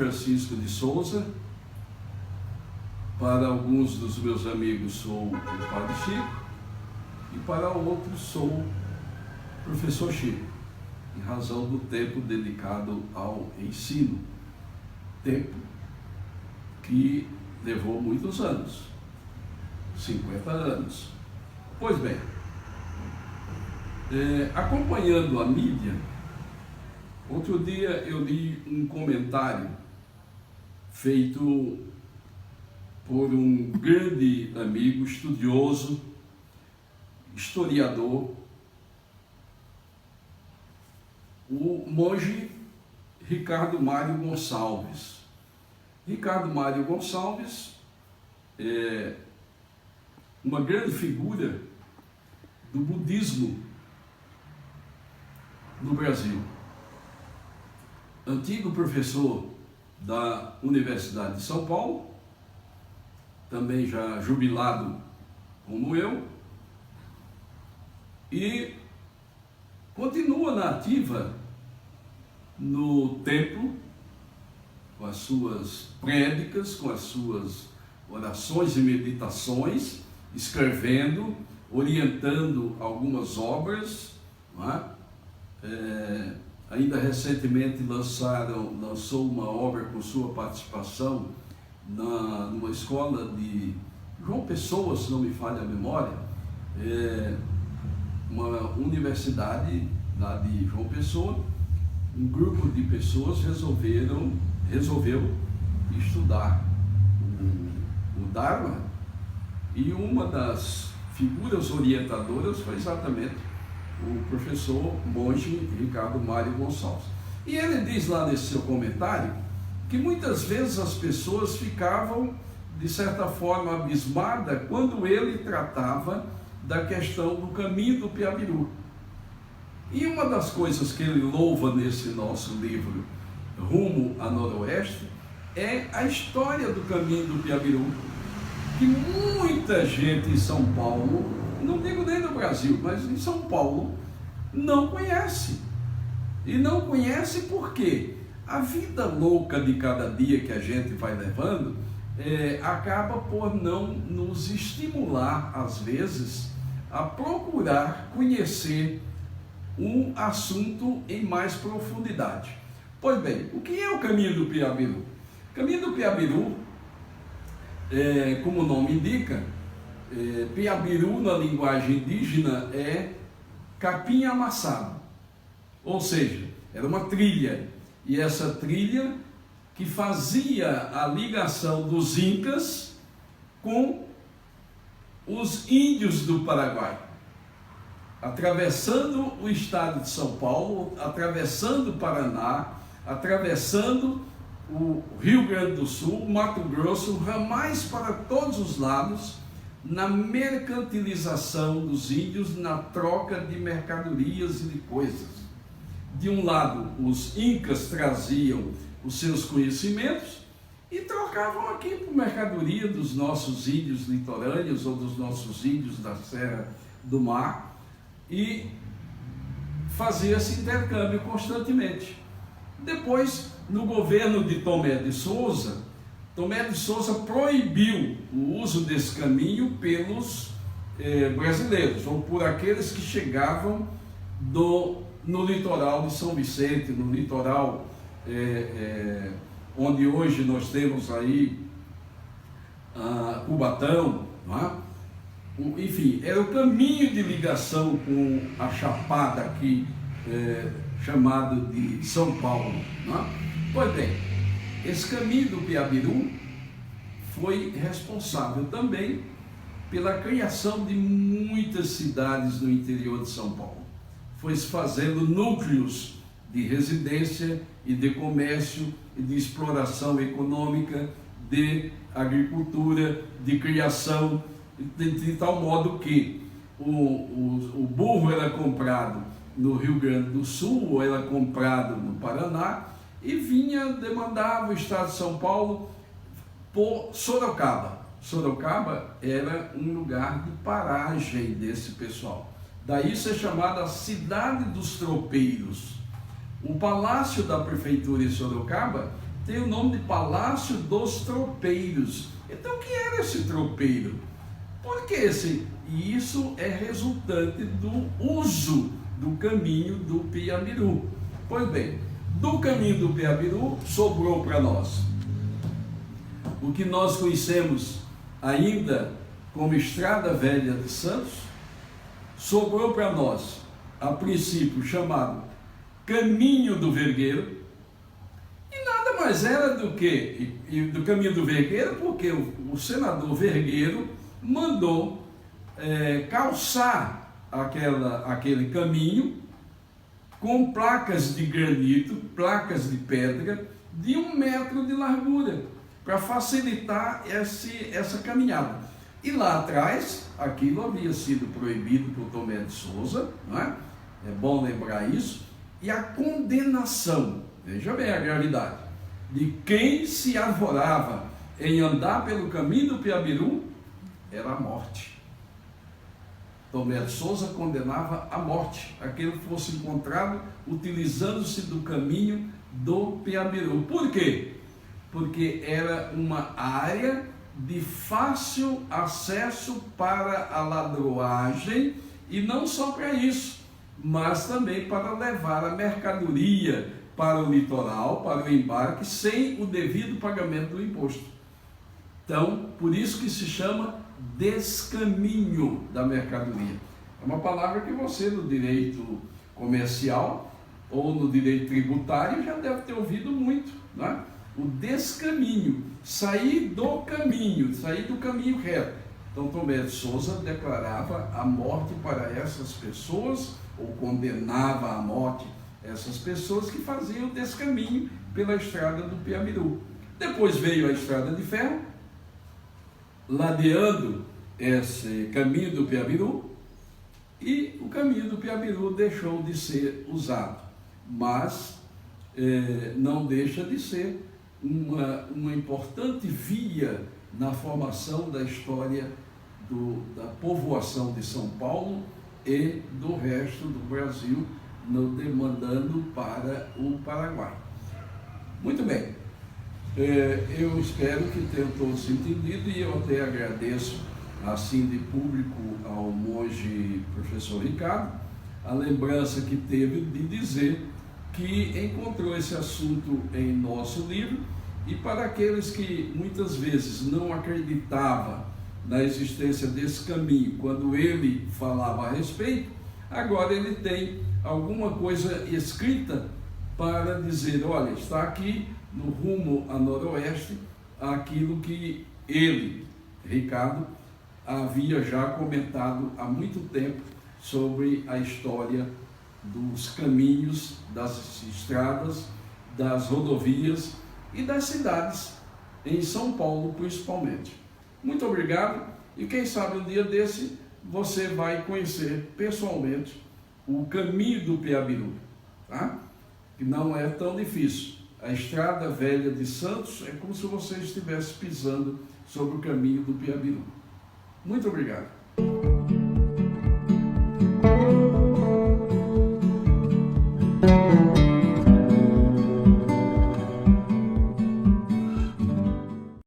Francisco de Souza. Para alguns dos meus amigos sou o Padre Chico e para outros sou o Professor Chico, em razão do tempo dedicado ao ensino, tempo que levou muitos anos, 50 anos. Pois bem, acompanhando a mídia, outro dia eu li um comentário feito por um grande amigo, estudioso, historiador, o monge Ricardo Mário Gonçalves. Ricardo Mário Gonçalves é uma grande figura do budismo no Brasil. Antigo professor da Universidade de São Paulo, também já jubilado como eu, e continua na ativa no templo, com as suas prédicas, com as suas orações e meditações, escrevendo, orientando algumas obras, não é? Ainda recentemente lançou uma obra com sua participação numa escola de João Pessoa, se não me falha a memória, uma universidade lá de João Pessoa. Um grupo de pessoas resolveu estudar o Dharma, e uma das figuras orientadoras foi exatamente o professor monge Ricardo Mário Gonçalves. E ele diz lá nesse seu comentário que muitas vezes as pessoas ficavam, de certa forma, abismadas quando ele tratava da questão do caminho do Piabiru. E uma das coisas que ele louva nesse nosso livro, Rumo a Noroeste, é a história do caminho do Piabiru, que muita gente em São Paulo, não digo nem no Brasil, mas em São Paulo, não conhece. E não conhece porque a vida louca de cada dia que a gente vai levando acaba por não nos estimular, às vezes, a procurar conhecer um assunto em mais profundidade. Pois bem, o que é o caminho do Piabiru? O caminho do Piabiru, como o nome indica, Piabiru na linguagem indígena é capim amassado, ou seja, era uma trilha, e essa trilha que fazia a ligação dos incas com os índios do Paraguai, atravessando o estado de São Paulo, atravessando o Paraná, atravessando o Rio Grande do Sul, Mato Grosso, ramais para todos os lados, na mercantilização dos índios, na troca de mercadorias e de coisas. De um lado, os incas traziam os seus conhecimentos e trocavam aqui por mercadoria dos nossos índios litorâneos ou dos nossos índios da Serra do Mar, e fazia esse intercâmbio constantemente. Depois, no governo de Tomé de Souza proibiu o uso desse caminho pelos brasileiros, ou por aqueles que chegavam no litoral de São Vicente, no litoral onde hoje nós temos aí Cubatão, não é? Enfim, era o caminho de ligação com a Chapada aqui, chamado de São Paulo, não é? Pois bem, esse caminho do Piabiru foi responsável também pela criação de muitas cidades no interior de São Paulo. Foi se fazendo núcleos de residência e de comércio e de exploração econômica, de agricultura, de criação, de tal modo que o burro era comprado no Rio Grande do Sul, ou era comprado no Paraná, e demandava o estado de São Paulo por Sorocaba. Sorocaba era um lugar de paragem desse pessoal. Daí isso é chamada Cidade dos Tropeiros. O palácio da prefeitura em Sorocaba tem o nome de Palácio dos Tropeiros. Então, o que era esse tropeiro? Por que esse? E isso é resultante do uso do caminho do Piabiru. Pois bem, do caminho do Piabiru sobrou para nós o que nós conhecemos ainda como Estrada Velha de Santos. Sobrou para nós, a princípio, chamado Caminho do Vergueiro, e nada mais era do que do Caminho do Vergueiro, porque o senador Vergueiro mandou calçar aquele caminho com placas de granito, placas de pedra, de 1 metro de largura, para facilitar essa caminhada. E lá atrás, aquilo havia sido proibido por Tomé de Souza, não é? É bom lembrar isso. E a condenação, veja bem a gravidade, de quem se arvorava em andar pelo caminho do Piabiru era a morte. Tomé de Souza condenava a morte, aquele que fosse encontrado utilizando-se do caminho do Piabiru. Por quê? Porque era uma área de fácil acesso para a ladroagem, e não só para isso, mas também para levar a mercadoria para o litoral, para o embarque, sem o devido pagamento do imposto. Então, por isso que se chama descaminho da mercadoria. É uma palavra que você, no direito comercial ou no direito tributário, já deve ter ouvido muito, não é? O descaminho, sair do caminho reto. Então, Tomé de Souza declarava a morte para essas pessoas, ou condenava à morte essas pessoas que faziam o descaminho pela estrada do Piabiru. Depois veio a estrada de ferro, ladeando esse caminho do Piabiru, e o caminho do Piabiru deixou de ser usado, mas não deixa de ser uma importante via na formação da história da povoação de São Paulo e do resto do Brasil, demandando para o Paraguai. Muito bem, eu espero que tenham todos entendido, e eu até agradeço, assim de público, ao monge professor Ricardo, a lembrança que teve de dizer que encontrou esse assunto em nosso livro, e para aqueles que muitas vezes não acreditavam na existência desse caminho, quando ele falava a respeito, agora ele tem alguma coisa escrita para dizer: olha, está aqui no rumo a noroeste aquilo que ele, Ricardo, havia já comentado há muito tempo sobre a história dos caminhos, das estradas, das rodovias e das cidades, em São Paulo principalmente. Muito obrigado, e quem sabe um dia desse você vai conhecer pessoalmente o caminho do Piabiru, tá? Que não é tão difícil. A Estrada Velha de Santos é como se você estivesse pisando sobre o caminho do Piabiru. Muito obrigado.